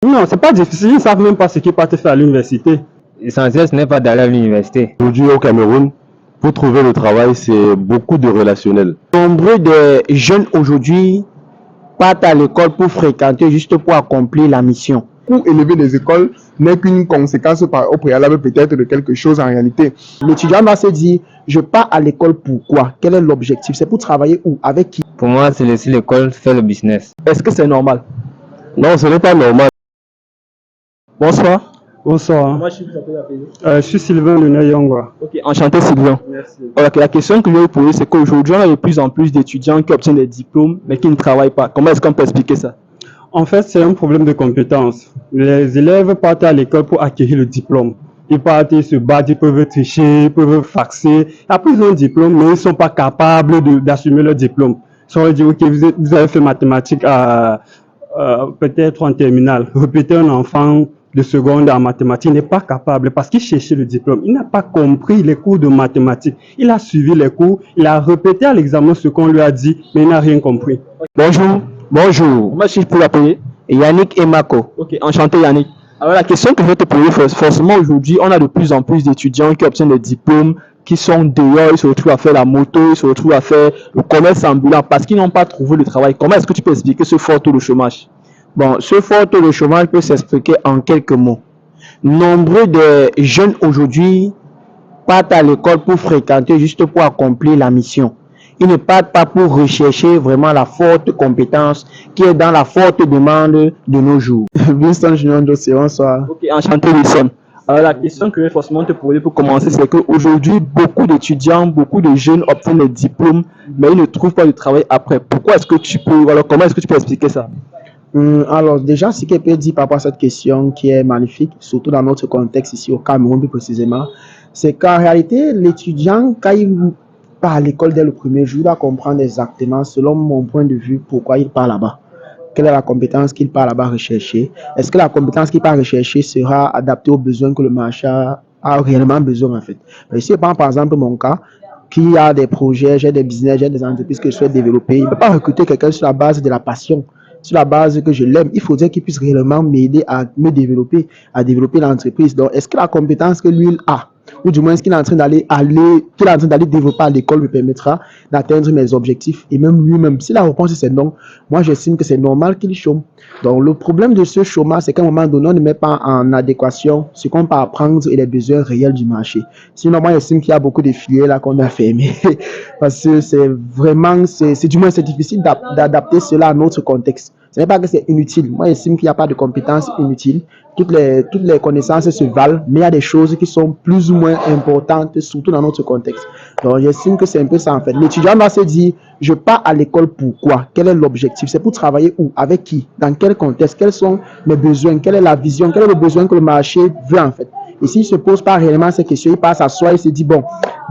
Non, c'est pas difficile, ils ne savent même pas ce qu'ils partent faire à l'université. L'essentiel, ce n'est pas d'aller à l'université. Aujourd'hui au Cameroun, pour trouver le travail, c'est beaucoup de relationnel. Nombreux de jeunes aujourd'hui partent à l'école pour fréquenter, juste pour accomplir la mission. Pour élever les écoles n'est qu'une conséquence au préalable peut-être de quelque chose en réalité. L'étudiant doit se dire, je pars à l'école pourquoi? Quel est l'objectif? C'est pour travailler où? Avec qui? Pour moi, c'est laisser l'école faire le business. Est-ce que c'est normal? Non, ce n'est pas normal. Bonsoir. Bonsoir. Moi, je suis Je suis Sylvain Lunayongwa. Ok, enchanté Sylvain. Merci. Ok, la question que je vais vous poser, c'est qu'aujourd'hui, on a de plus en plus d'étudiants qui obtiennent des diplômes, mais qui ne travaillent pas. Comment est-ce qu'on peut expliquer ça? En fait, c'est un problème de compétence. Les élèves partent à l'école pour acquérir le diplôme. Ils partent, ils se battent, ils peuvent tricher, ils peuvent faxer. Après, ils ont un diplôme, mais ils ne sont pas capables d'assumer leur diplôme. Ils ont dit, ok, vous avez fait mathématiques peut-être en terminale. Répétez un enfant de seconde en mathématiques, il n'est pas capable parce qu'il cherchait le diplôme. Il n'a pas compris les cours de mathématiques. Il a suivi les cours, il a répété à l'examen ce qu'on lui a dit, mais il n'a rien compris. Bonjour. Bonjour. Moi, si je peux l'appeler Yannick Emako. Ok, enchanté Yannick. Alors, la question que je vais te poser, forcément, aujourd'hui, on a de plus en plus d'étudiants qui obtiennent des diplômes, qui sont dehors, ils se retrouvent à faire la moto, ils se retrouvent à faire le commerce ambulant parce qu'ils n'ont pas trouvé le travail. Comment est-ce que tu peux expliquer ce fort taux de chômage? Bon, ce fort taux de chômage peut s'expliquer en quelques mots. Nombreux de jeunes aujourd'hui partent à l'école pour fréquenter, juste pour accomplir la mission. Ils ne partent pas pour rechercher vraiment la forte compétence qui est dans la forte demande de nos jours. Winston Junior Dossier, bonsoir. Ok, enchanté Wilson. Alors la question que je vais forcément te poser pour commencer, c'est qu'aujourd'hui, beaucoup d'étudiants, beaucoup de jeunes obtiennent des diplômes, mais ils ne trouvent pas de travail après. Pourquoi est-ce que tu peux, alors comment est-ce que tu peux expliquer ça? Alors déjà, ce qu'elle peut dire par rapport à cette question qui est magnifique, surtout dans notre contexte ici au Cameroun plus précisément, c'est qu'en réalité, l'étudiant, quand il part à l'école dès le premier jour, il doit comprendre exactement, selon mon point de vue, pourquoi il part là-bas. Quelle est la compétence qu'il part là-bas rechercher? Est-ce que la compétence qu'il part rechercher sera adaptée aux besoins que le marché a réellement besoin en fait? Ici, par exemple, mon cas, qui a des projets, j'ai des business, j'ai des entreprises que je souhaite développer, il ne peut pas recruter quelqu'un sur la base de la passion, sur la base que je l'aime. Il faudrait qu'il puisse réellement m'aider à me développer, à développer l'entreprise. Donc, est-ce que la compétence que lui il a, ou du moins ce qu'il est en train d'aller développer à l'école me permettra d'atteindre mes objectifs et même lui-même? Si la réponse c'est non, moi j'estime que c'est normal qu'il chôme. Donc le problème de ce chômage, c'est qu'à un moment donné, on ne met pas en adéquation ce qu'on peut apprendre et les besoins réels du marché. Sinon, moi j'estime qu'il y a beaucoup de filières là qu'on a fermées parce que c'est vraiment, du moins c'est difficile d'adapter cela à notre contexte. Ce n'est pas que c'est inutile. Moi j'estime qu'il n'y a pas de compétences inutiles. Toutes les connaissances se valent, mais il y a des choses qui sont plus ou moins importantes, surtout dans notre contexte. Donc, j'estime que c'est un peu ça en fait. L'étudiant doit se dire, je pars à l'école pourquoi? Quel est l'objectif? C'est pour travailler où? Avec qui? Dans quel contexte? Quels sont mes besoins? Quelle est la vision? Quel est le besoin que le marché veut en fait? Et s'il ne se pose pas réellement ces questions, il passe à soi, il se dit, bon,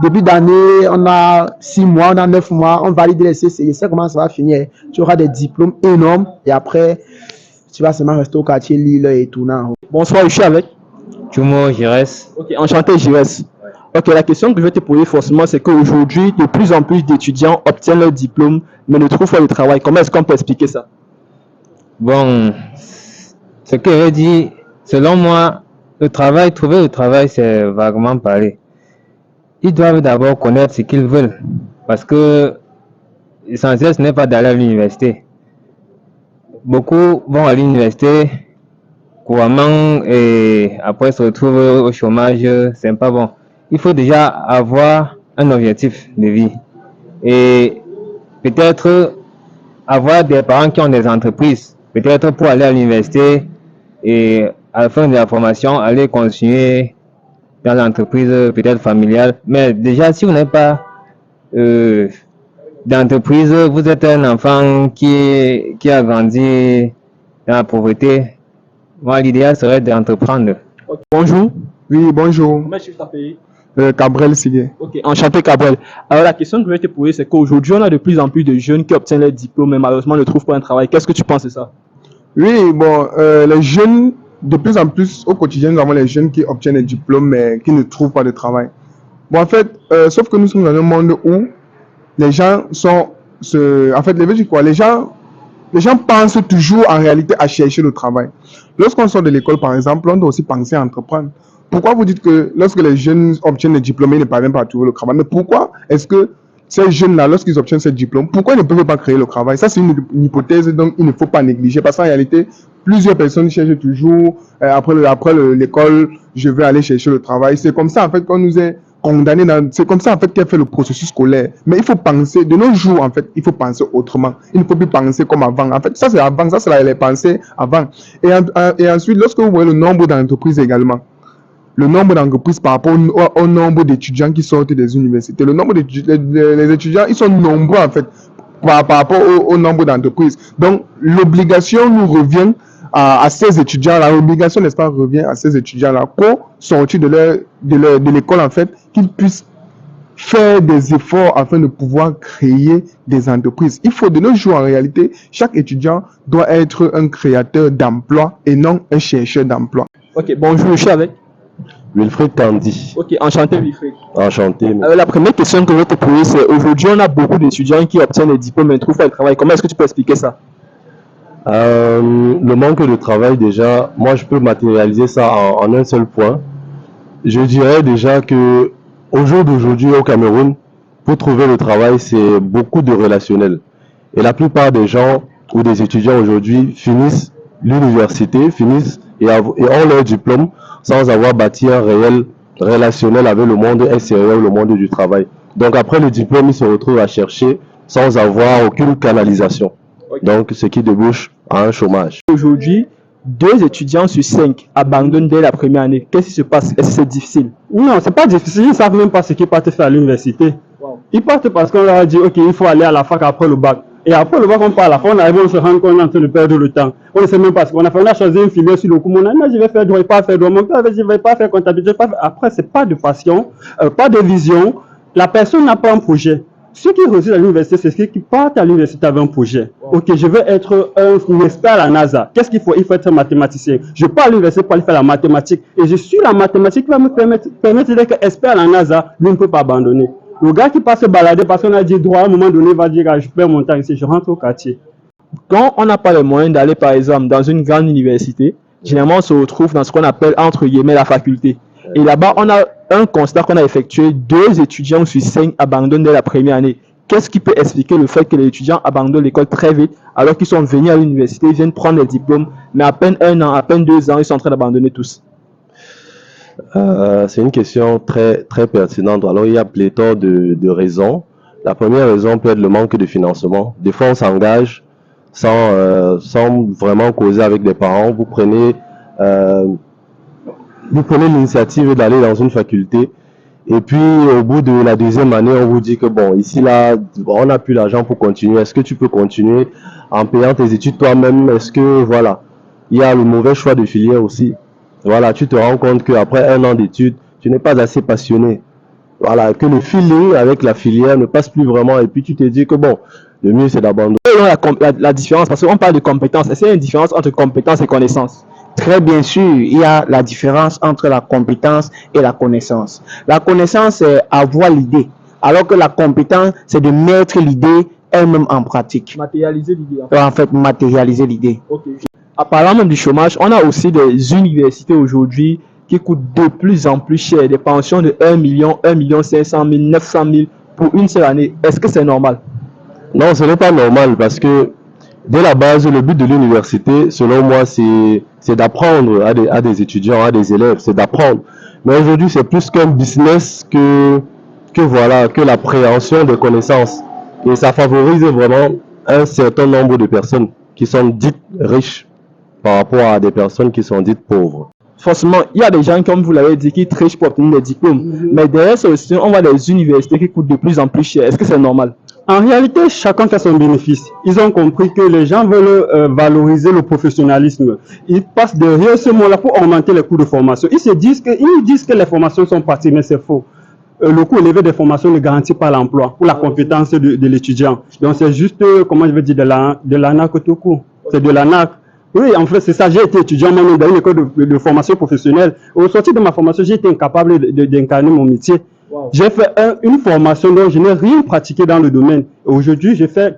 début d'année, on a 6 mois, on a 9 mois, on valide les CCI, je sais comment ça va finir. Tu auras des diplômes énormes et après, tu vas seulement rester au quartier Lille et tout. Bonsoir, je suis avec. Chumo, Jires. Ok, enchanté Jires. Ok, la question que je vais te poser forcément, c'est qu'aujourd'hui, de plus en plus d'étudiants obtiennent leur diplôme, mais ne trouvent pas de travail. Comment est-ce qu'on peut expliquer ça? Bon, ce que je dis, selon moi, trouver le travail, c'est vaguement parler. Ils doivent d'abord connaître ce qu'ils veulent, parce que l'essentiel, ce n'est pas d'aller à l'université. Beaucoup vont à l'université couramment et après se retrouvent au chômage, c'est pas bon. Il faut déjà avoir un objectif de vie et peut-être avoir des parents qui ont des entreprises, peut-être pour aller à l'université et à la fin de la formation, aller continuer dans l'entreprise peut-être familiale. Mais déjà, si vous n'avez pas d'entreprise, vous êtes un enfant qui a grandi dans la pauvreté, moi, l'idéal serait d'entreprendre. Okay. Bonjour. Oui, bonjour. Comment est-ce que tu t'appelles? Cabrel Sigué. Ok, enchanté Cabrel. Alors la question que je vais te poser, c'est qu'aujourd'hui, on a de plus en plus de jeunes qui obtiennent leur diplôme, mais malheureusement ne trouvent pas un travail. Qu'est-ce que tu penses de ça? Oui, bon, les jeunes, de plus en plus, au quotidien, nous avons les jeunes qui obtiennent des diplômes, mais qui ne trouvent pas de travail. Bon, en fait, sauf que nous sommes dans un monde où les gens sont... En fait, les gens les gens pensent toujours en réalité à chercher le travail. Lorsqu'on sort de l'école, par exemple, on doit aussi penser à entreprendre. Pourquoi vous dites que lorsque les jeunes obtiennent le diplôme, ils ne parviennent pas à trouver le travail? Mais pourquoi est-ce que ces jeunes-là, lorsqu'ils obtiennent ce diplôme, pourquoi ils ne peuvent pas créer le travail? Ça, c'est une hypothèse, donc il ne faut pas négliger. Parce qu'en réalité, plusieurs personnes cherchent toujours, après l'école, je vais aller chercher le travail. C'est comme ça, en fait, qu'on nous est condamné. C'est comme ça, en fait, qu'est fait le processus scolaire. Mais il faut penser, de nos jours, en fait, il faut penser autrement. Il ne faut plus penser comme avant. En fait, ça, c'est avant. Ça, c'est les pensées avant. Et ensuite, lorsque vous voyez le nombre d'entreprises également, le nombre d'entreprises par rapport au nombre d'étudiants qui sortent des universités. Le nombre les étudiants, ils sont nombreux en fait par rapport au nombre d'entreprises. Donc, l'obligation nous revient à ces étudiants-là. L'obligation, n'est-ce pas, revient à ces étudiants-là qu'au sortir de l'école, en fait, qu'ils puissent faire des efforts afin de pouvoir créer des entreprises. Il faut de nos jours, en réalité, chaque étudiant doit être un créateur d'emploi et non un chercheur d'emploi. Ok, bonjour, je suis avec. Wilfried Tandy. Ok, enchanté Wilfried. Enchanté. La première question que je vais te poser, c'est aujourd'hui, on a beaucoup d'étudiants qui obtiennent des diplômes mais ne trouvent pas de travail. Comment est-ce que tu peux expliquer ça? Le manque de travail, déjà, moi je peux matérialiser ça en un seul point. Je dirais déjà que au jour d'aujourd'hui au Cameroun, pour trouver le travail, c'est beaucoup de relationnel. Et la plupart des gens ou des étudiants aujourd'hui finissent l'université, et ont leur diplôme sans avoir bâti un réel relationnel avec le monde extérieur, le monde du travail. Donc après le diplôme, ils se retrouvent à chercher sans avoir aucune canalisation. Donc ce qui débouche à un chômage. Aujourd'hui, 2 étudiants sur 5 abandonnent dès la première année. Qu'est-ce qui se passe? Est-ce que c'est difficile? Non, c'est pas difficile. Ils ne savent même pas ce qu'ils partent faire à l'université. Ils partent parce qu'on leur a dit, OK, il faut aller à la fac après le bac. Et après le bac, on part à la fac, on arrive, on se rend compte qu'on est en train de perdre le temps. On ne sait même pas ce qu'on a fait. On a choisi une filière sur le coup. On a dit, je vais faire droit, pas faire droit. Mon père avait dit, je ne vais pas faire comptabilité. Après, ce n'est pas de passion, pas de vision. La personne n'a pas un projet. Ceux qui réussissent à l'université, c'est ceux qui partent à l'université avec un projet. OK, je veux être un expert à la NASA. Qu'est-ce qu'il faut? Il faut être mathématicien. Je pars à l'université pour aller faire la mathématique. Et je suis la mathématique qui va me permettre d'être expert à la NASA. Lui ne peut pas abandonner. Le gars qui passe se balader parce qu'on a dit droit, à un moment donné, va dire, ah, je perds mon temps ici, je rentre au quartier. Quand on n'a pas les moyens d'aller, par exemple, dans une grande université, généralement, on se retrouve dans ce qu'on appelle, entre guillemets, la faculté. Et là-bas, on a un constat qu'on a effectué, 2 étudiants sur 5 abandonnent dès la première année. Qu'est-ce qui peut expliquer le fait que les étudiants abandonnent l'école très vite, alors qu'ils sont venus à l'université, ils viennent prendre les diplômes, mais à peine 1 an, à peine 2 ans, ils sont en train d'abandonner tous? C'est une question très, très pertinente. Alors, il y a pléthore de raisons. La première raison peut être le manque de financement. Des fois, on s'engage sans vraiment causer avec des parents. Vous prenez l'initiative d'aller dans une faculté. Et puis, au bout de la 2e année, on vous dit que bon, ici, là, on n'a plus l'argent pour continuer. Est-ce que tu peux continuer en payant tes études toi-même? Est-ce que, voilà, il y a le mauvais choix de filière aussi. Voilà, tu te rends compte qu'après 1 an d'études, tu n'es pas assez passionné. Voilà, que le feeling avec la filière ne passe plus vraiment. Et puis tu te dis que bon, le mieux c'est d'abandonner. La différence, parce qu'on parle de compétences. Est-ce qu'il y a une différence entre compétences et connaissances? Très bien sûr, il y a la différence entre la compétence et la connaissance. La connaissance, c'est avoir l'idée, alors que la compétence, c'est de mettre l'idée elle-même en pratique. Matérialiser l'idée. En fait, matérialiser l'idée. Okay. En parlant même du chômage, on a aussi des universités aujourd'hui qui coûtent de plus en plus cher, des pensions de 1 million, 1 million 500 000, 900 000 pour une seule année. Est-ce que c'est normal? Non, ce n'est pas normal parce que dès la base, le but de l'université, selon moi, c'est d'apprendre à des étudiants, à des élèves, c'est d'apprendre. Mais aujourd'hui, c'est plus qu'un business que l'appréhension de connaissances. Et ça favorise vraiment un certain nombre de personnes qui sont dites riches par rapport à des personnes qui sont dites pauvres. Forcément, il y a des gens, comme vous l'avez dit, qui trichent pour obtenir des diplômes. Mais derrière ça aussi, on voit des universités qui coûtent de plus en plus cher. Est-ce que c'est normal? En réalité, chacun fait son bénéfice. Ils ont compris que les gens veulent valoriser le professionnalisme. Ils passent derrière ce mot-là pour augmenter les coûts de formation. Ils disent que les formations sont parties, mais c'est faux. Le coût élevé des formations ne garantit pas l'emploi ou la compétence de l'étudiant. Donc c'est juste, comment je vais dire, de l'arnaque tout court. C'est de l'arnaque. Oui, en fait, c'est ça. J'ai été étudiant moi-même dans une école de formation professionnelle. Au sortir de ma formation, j'ai été incapable d'incarner mon métier. Wow. J'ai fait une formation dont je n'ai rien pratiqué dans le domaine. Aujourd'hui, je fais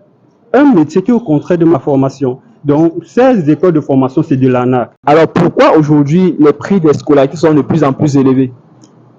un métier qui est au contraire de ma formation. Donc, ces écoles de formation, c'est de l'arnaque. Alors pourquoi aujourd'hui les prix des scolarités sont de plus en plus élevés?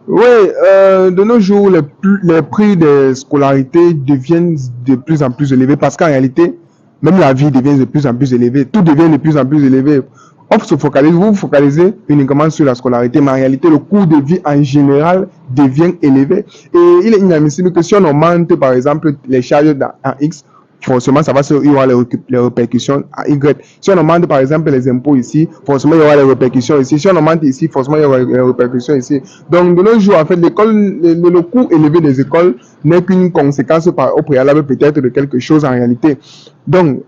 Oui, de nos jours, les prix des scolarités deviennent de plus en plus élevés parce qu'en réalité, même la vie devient de plus en plus élevée. Tout devient de plus en plus élevé. Vous vous focalisez uniquement sur la scolarité, mais en réalité, le coût de vie en général devient élevé. Et il est inadmissible que si on augmente, par exemple, les charges en X, forcément, ça va il y aura les répercussions à Y. Si on augmente, par exemple, les impôts ici, forcément, il y aura les répercussions ici. Si on augmente ici, forcément, il y aura les répercussions ici. Donc, de nos jours, en fait, le coût élevé des écoles n'est qu'une conséquence au préalable peut-être de quelque chose en réalité. Donc,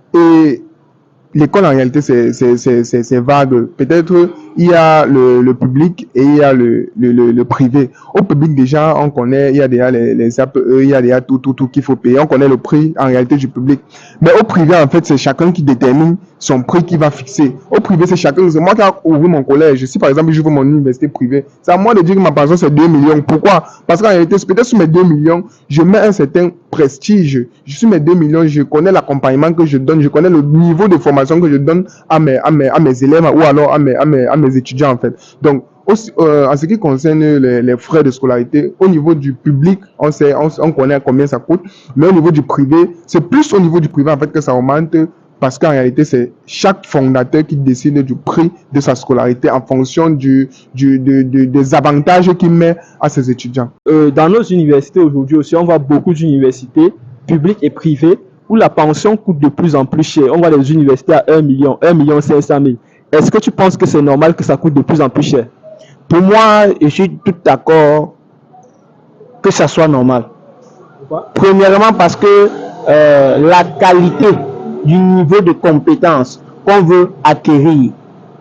l'école en réalité c'est vague. Peut-être il y a le public et il y a le privé. Au public déjà on connaît, il y a déjà les APE, il y a déjà tout qu'il faut payer. On connaît le prix en réalité du public. Mais au privé en fait c'est chacun qui détermine son prix qu'il va fixer. Au privé c'est chacun. C'est moi qui ai ouvert mon collège. Si par exemple j'ouvre mon université privée, c'est à moi de dire que ma pension c'est 2 millions. Pourquoi? Parce qu'en réalité peut-être sur mes 2 millions je mets un certain prestige. Sur mes 2 millions je connais l'accompagnement que je donne, je connais le niveau de formation que je donne à mes élèves ou alors à mes étudiants en fait. Donc aussi, en ce qui concerne les frais de scolarité, au niveau du public, on connaît combien ça coûte, mais au niveau du privé, c'est plus au niveau du privé en fait que ça augmente parce qu'en réalité, c'est chaque fondateur qui décide du prix de sa scolarité en fonction des avantages qu'il met à ses étudiants. Dans nos universités aujourd'hui aussi, on voit beaucoup d'universités publiques et privées où la pension coûte de plus en plus cher. On voit les universités à 1 million, 500 000. Est-ce que tu penses que c'est normal que ça coûte de plus en plus cher? Pour moi, je suis tout d'accord que ça soit normal. Pourquoi? Premièrement, parce que la qualité du niveau de compétence qu'on veut acquérir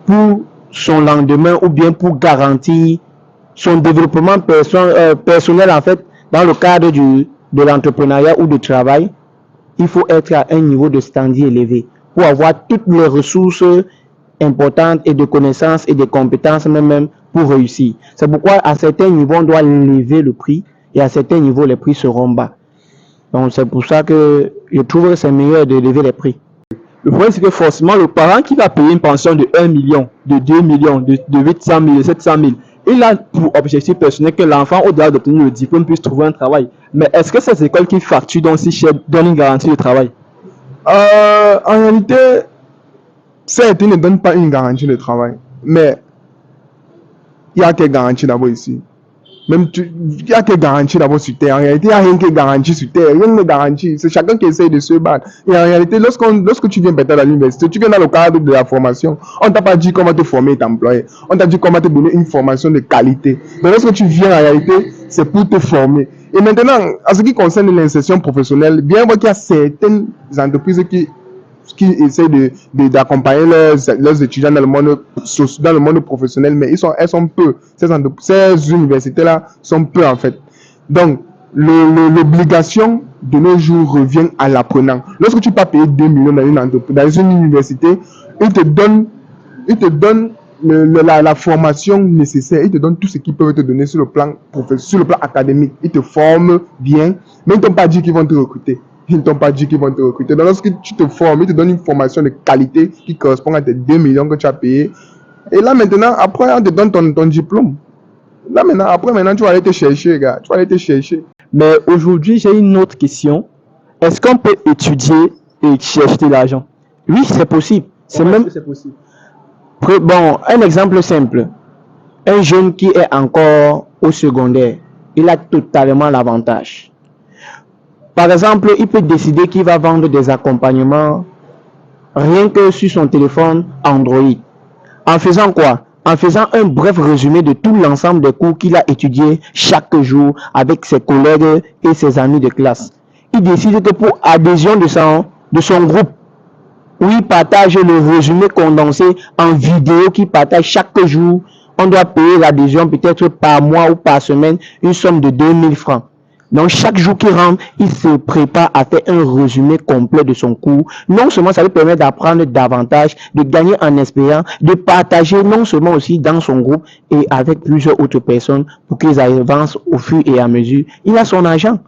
pour son lendemain ou bien pour garantir son développement personnel en fait dans le cadre de l'entrepreneuriat ou du travail, il faut être à un niveau de standing élevé pour avoir toutes les ressources importantes et de connaissances et de compétences même pour réussir. C'est pourquoi à certains niveaux, on doit lever le prix et à certains niveaux, les prix seront bas. Donc c'est pour ça que je trouve que c'est meilleur de lever les prix. Le problème, c'est que forcément, le parent qui va payer une pension de 1 million, de 2 millions, de 800 000, de 700 000, il a pour objectif personnel que l'enfant, au-delà d'obtenir le diplôme, puisse trouver un travail. Mais est-ce que ces écoles qui facturent donc si cher donnent une garantie de travail? En réalité, certes, ils ne donnent pas une garantie de travail, mais il y a quelle garantie d'abord ici? Il y a quelle garantie d'abord sur Terre? En réalité, il n'y a rien qui est garanti sur Terre. Rien ne garantit. C'est chacun qui essaye de se battre. Et en réalité, lorsque tu viens peut-être à l'université, tu viens dans le cadre de la formation. On ne t'a pas dit comment te former et t'employer. On t'a dit comment te donner une formation de qualité. Mais lorsque tu viens en réalité, c'est pour te former. Et maintenant, en ce qui concerne l'insertion professionnelle, bien voir qu'il y a certaines entreprises qui essaient d'accompagner leurs étudiants dans le monde professionnel, mais elles sont peu. Ces universités-là sont peu en fait. Donc, l'obligation de nos jours revient à l'apprenant. Lorsque tu peux payer 2 millions dans une université, ils te donnent la formation nécessaire, ils te donnent tout ce qu'ils peuvent te donner sur le plan académique. Ils te forment bien, mais ils ne t'ont pas dit qu'ils vont te recruter. Ils ne t'ont pas dit qu'ils vont te recruter. Donc, lorsque tu te formes, ils te donnent une formation de qualité qui correspond à tes 2 millions que tu as payés. Et là, maintenant, après, on te donne ton diplôme. Là, maintenant, tu vas aller te chercher, gars. Tu vas aller te chercher. Mais aujourd'hui, j'ai une autre question. Est-ce qu'on peut étudier et chercher de l'argent? Oui, c'est possible. C'est même... c'est possible. Bon, un exemple simple. Un jeune qui est encore au secondaire, il a totalement l'avantage. Par exemple, il peut décider qu'il va vendre des accompagnements rien que sur son téléphone Android. En faisant quoi? En faisant un bref résumé de tout l'ensemble des cours qu'il a étudiés chaque jour avec ses collègues et ses amis de classe. Il décide que pour adhésion de son groupe, où il partage le résumé condensé en vidéo qu'il partage chaque jour, on doit payer l'adhésion peut-être par mois ou par semaine, une somme de 2000 francs. Donc, chaque jour qu'il rentre, il se prépare à faire un résumé complet de son cours. Non seulement ça lui permet d'apprendre davantage, de gagner en expérience, de partager non seulement aussi dans son groupe et avec plusieurs autres personnes pour qu'ils avancent au fur et à mesure. Il a son argent.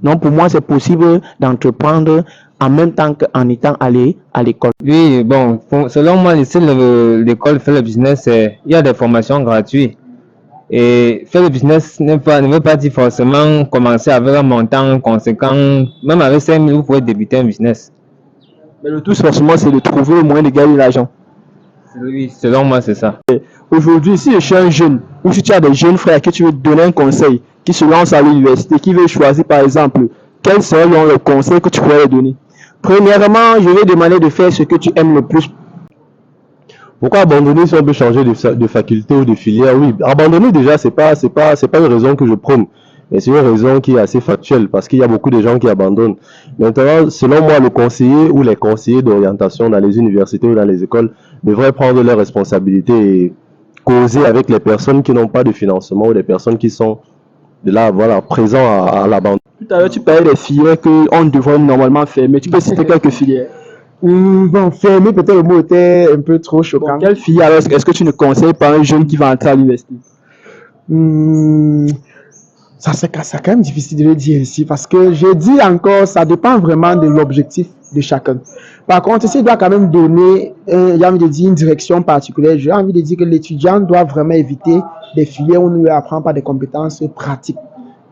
Donc, pour moi, c'est possible d'entreprendre en même temps qu'en étant allé à l'école. Oui, bon, selon moi, si l'école fait le business, il y a des formations gratuites. Et faire le business ne veut pas dire forcément commencer avec un montant conséquent. Même avec 5 000, vous pouvez débuter un business. Mais le tout, forcément, c'est de trouver le moyen de gagner de l'argent. Oui, selon moi, c'est ça. Aujourd'hui, si je suis un jeune, ou si tu as des jeunes frères qui tu veux donner un conseil, qui se lancent à l'université, qui veulent choisir par exemple, quel serait le conseil que tu pourrais leur donner? Premièrement, je vais demander de faire ce que tu aimes le plus. Pourquoi abandonner si on peut changer de faculté ou de filière? Oui, abandonner déjà, c'est pas une raison que je prône, mais c'est une raison qui est assez factuelle parce qu'il y a beaucoup de gens qui abandonnent. Maintenant, selon moi, le conseiller ou les conseillers d'orientation dans les universités ou dans les écoles devraient prendre leurs responsabilités et causer avec les personnes qui n'ont pas de financement ou les personnes qui sont là, voilà, présents à l'abandon. Tout à l'heure, tu parlais des filières qu'on devrait normalement fermer. Tu peux citer quelques filières? Bon, fermé, peut-être le mot était un peu trop choquant. Bon, quelle filière est-ce que tu ne conseilles pas à un jeune qui va entrer à l'université? C'est quand même difficile de le dire ici parce que je dis encore, ça dépend vraiment de l'objectif de chacun. Par contre, s'il doit quand même donner, j'ai envie de dire, une direction particulière, j'ai envie de dire que l'étudiant doit vraiment éviter des filières où on ne lui apprend pas des compétences pratiques,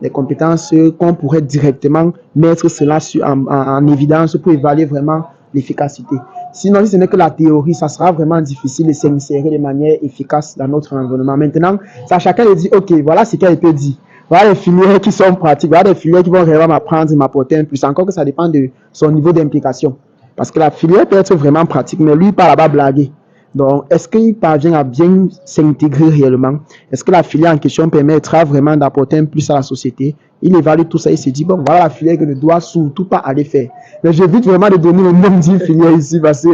des compétences qu'on pourrait directement mettre cela en évidence pour évaluer vraiment l'efficacité. Sinon, si ce n'est que la théorie, ça sera vraiment difficile de s'insérer de manière efficace dans notre environnement. Maintenant, c'est à chacun de dire, OK, voilà ce qui a été dit. Voilà les filières qui sont pratiques, voilà les filières qui vont vraiment m'apprendre et m'apporter un plus. Encore que ça dépend de son niveau d'implication. Parce que la filière peut être vraiment pratique, mais lui, il part là-bas blaguer. Donc, est-ce qu'il parvient à bien s'intégrer réellement? Est-ce que la filière en question permettra vraiment d'apporter un plus à la société? Il évalue tout ça, il se dit, bon, voilà la filière que je ne dois surtout pas aller faire. Mais j'évite vraiment de donner le nom d'une filière ici parce que